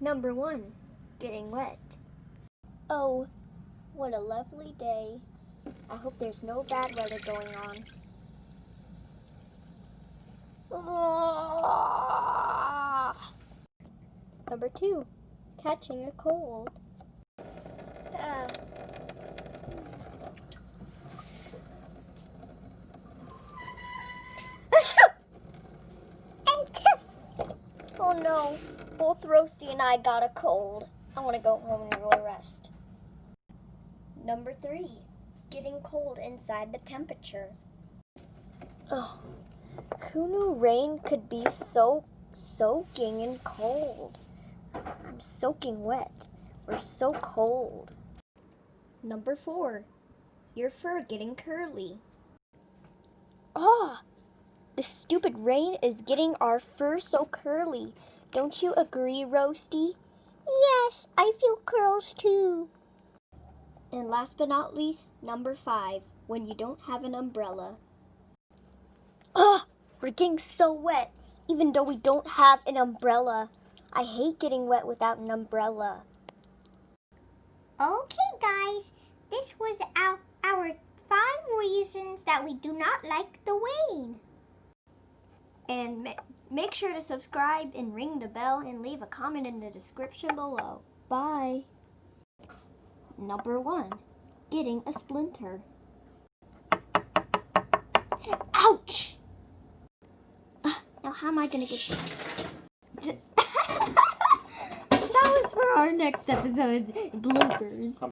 Number 1, getting wet. Oh, what a lovely day. I hope there's no bad weather going on. Number 2, catching a cold. Oh no, both Roasty and I got a cold. I want to go home and go rest. Number 3, getting cold inside the temperature. Oh, who knew rain could be so soaking and cold? I'm soaking wet. We're so cold. Number 4, your fur getting curly. Ah! This stupid rain is getting our fur so curly. Don't you agree, Roasty? Yes, I feel curls too. And last but not least, number 5, when you don't have an umbrella. Ah, we're getting so wet, even though we don't have an umbrella. I hate getting wet without an umbrella. Okay, guys, this was our 5 reasons that we do not like the rain. And make sure to subscribe and ring the bell and leave a comment in the description below. Bye. Number 1, getting a splinter. Ouch! Now how am I going to get this? That was for our next episode's bloopers.